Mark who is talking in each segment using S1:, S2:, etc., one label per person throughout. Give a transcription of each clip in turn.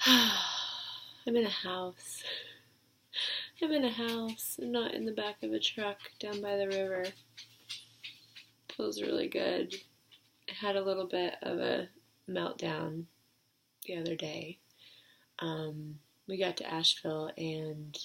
S1: I'm in a house. I'm in a house, not in the back of a truck down by the river. Feels really good. I had a little bit of a meltdown the other day. We got to Asheville and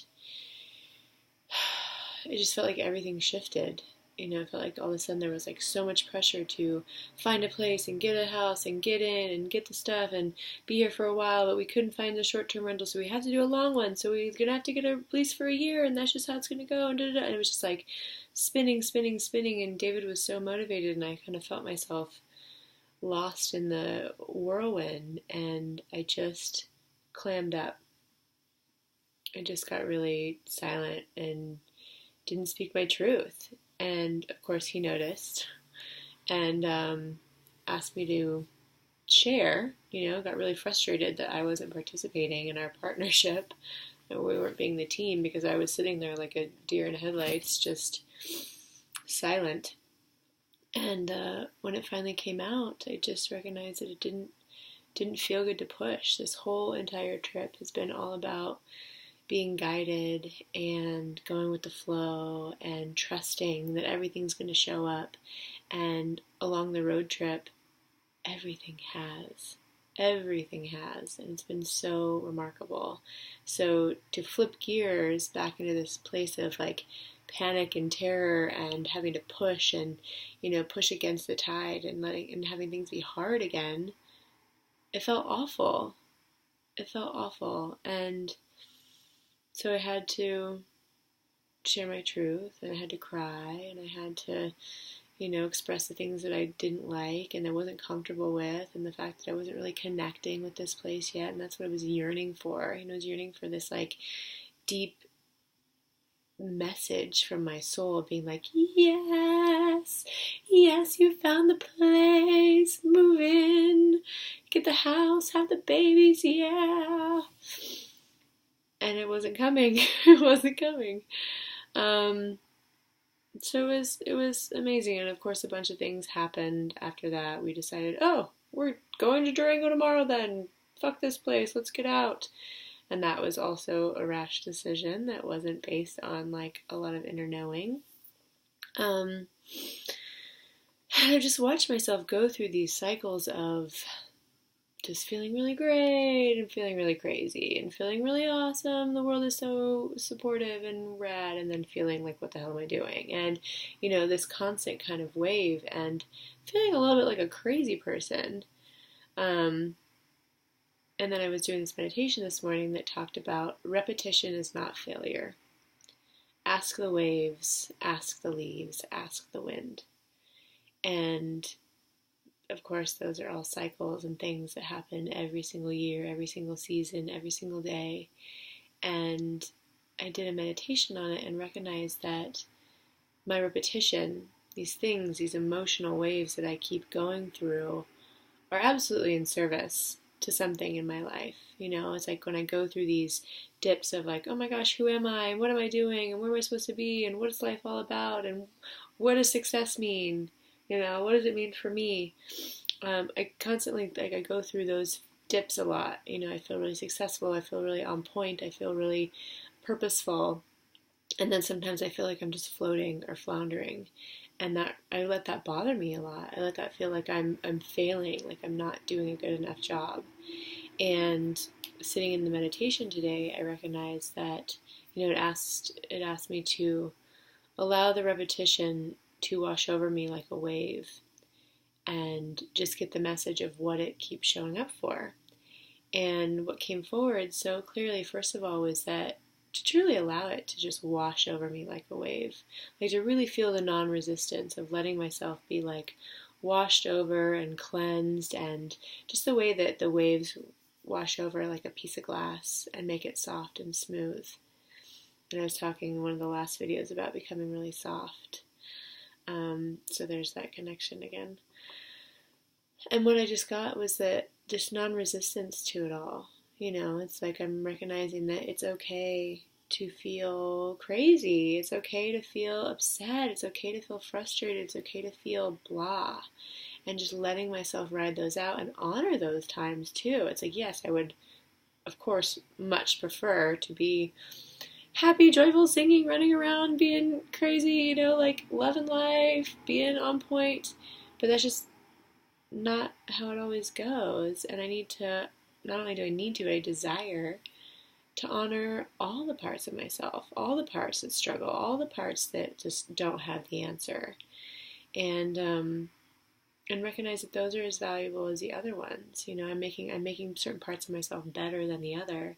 S1: it just felt like everything shifted. I felt like all of a sudden there was like so much pressure to find a place and get a house and get in and get the stuff and be here for a while, but we couldn't find the short-term rental, so we had to do a long one. So we're gonna have to get a lease for a year, and that's just how it's gonna go. And and it was just like spinning, spinning, spinning. And David was so motivated, and I kind of felt myself lost in the whirlwind, and I just clammed up. I just got really silent and didn't speak my truth. And of course, he noticed and asked me to share. Got really frustrated that I wasn't participating in our partnership and we weren't being the team because I was sitting there like a deer in headlights, just silent. And when it finally came out, I just recognized that it didn't feel good to push. This whole entire trip has been all about being guided and going with the flow and trusting that everything's going to show up. And along the road trip, everything has. Everything has. And it's been so remarkable. So to flip gears back into this place of like panic and terror and having to push and, push against the tide and having things be hard again, it felt awful. It felt awful. And so I had to share my truth, and I had to cry, and I had to, express the things that I didn't like and I wasn't comfortable with, and the fact that I wasn't really connecting with this place yet, and that's what I was yearning for. I was yearning for this, like, deep message from my soul being like, yes, yes, you found the place, move in, get the house, have the babies, yeah. And it wasn't coming. It wasn't coming. So it was amazing. And of course, a bunch of things happened after that. We decided, oh, we're going to Durango tomorrow then. Fuck this place. Let's get out. And that was also a rash decision that wasn't based on like a lot of inner knowing. And I just watched myself go through these cycles of just feeling really great and feeling really crazy and feeling really awesome. The world is so supportive and rad, and then feeling like, what the hell am I doing? And, this constant kind of wave and feeling a little bit like a crazy person. And then I was doing this meditation this morning that talked about repetition is not failure. Ask the waves, ask the leaves, ask the wind. And of course, those are all cycles and things that happen every single year, every single season, every single day. And I did a meditation on it and recognized that my repetition, these things, these emotional waves that I keep going through, are absolutely in service to something in my life. It's like when I go through these dips of like, oh my gosh, who am I? And what am I doing? And where am I supposed to be? And what is life all about? And what does success mean? What does it mean for me? I constantly, I go through those dips a lot. I feel really successful. I feel really on point. I feel really purposeful. And then sometimes I feel like I'm just floating or floundering. And that I let that bother me a lot. I let that feel like I'm failing, like I'm not doing a good enough job. And sitting in the meditation today, I recognized that, it asked me to allow the repetition to wash over me like a wave and just get the message of what it keeps showing up for. And what came forward so clearly, first of all, was that to truly allow it to just wash over me like a wave, like to really feel the non-resistance of letting myself be like washed over and cleansed, and just the way that the waves wash over like a piece of glass and make it soft and smooth. And I was talking in one of the last videos about becoming really soft. So there's that connection again. And what I just got was that just non-resistance to it all. It's like I'm recognizing that it's okay to feel crazy. It's okay to feel upset. It's okay to feel frustrated. It's okay to feel blah. And just letting myself ride those out and honor those times too. It's like, yes, I would of course, much prefer to be happy, joyful, singing, running around, being crazy, like loving life, being on point. But that's just not how it always goes. And I need to, not only do I need to, I desire to honor all the parts of myself, all the parts that struggle, all the parts that just don't have the answer. And recognize that those are as valuable as the other ones. I'm making certain parts of myself better than the other,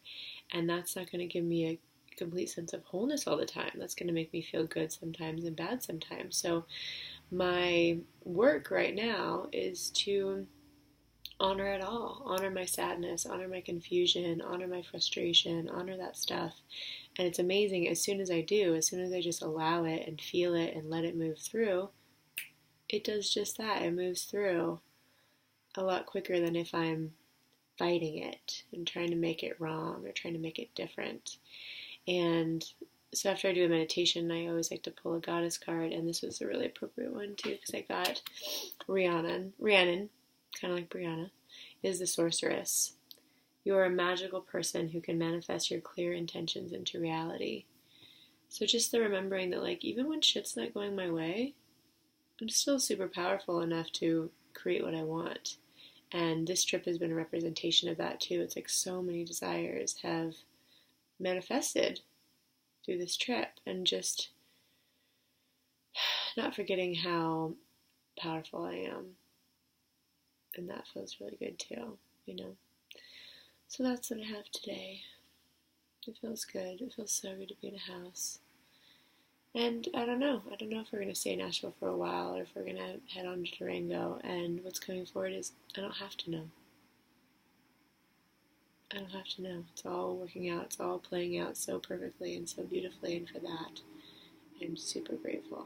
S1: and that's not going to give me a complete sense of wholeness all the time. That's going to make me feel good sometimes and bad sometimes. So my work right now is to honor it all. Honor my sadness, honor my confusion, honor my frustration, honor that stuff. And it's amazing, as soon as I do, as soon as I just allow it and feel it and let it move through, it does just that. It moves through a lot quicker than if I'm fighting it and trying to make it wrong or trying to make it different. And so after I do a meditation, I always like to pull a goddess card, and this was a really appropriate one too, because I got Rhiannon, kind of like Brianna, is the sorceress. You are a magical person who can manifest your clear intentions into reality. So just the remembering that, like, even when shit's not going my way, I'm still super powerful enough to create what I want. And this trip has been a representation of that too. It's like so many desires have manifested through this trip, and just not forgetting how powerful I am. And that feels really good too, So that's what I have today. It feels good. It feels so good to be in a house. And I don't know if we're going to stay in Asheville for a while or if we're going to head on to Durango. And what's coming forward is I don't have to know. I don't have to know. It's all working out. It's all playing out so perfectly and so beautifully. And for that, I'm super grateful.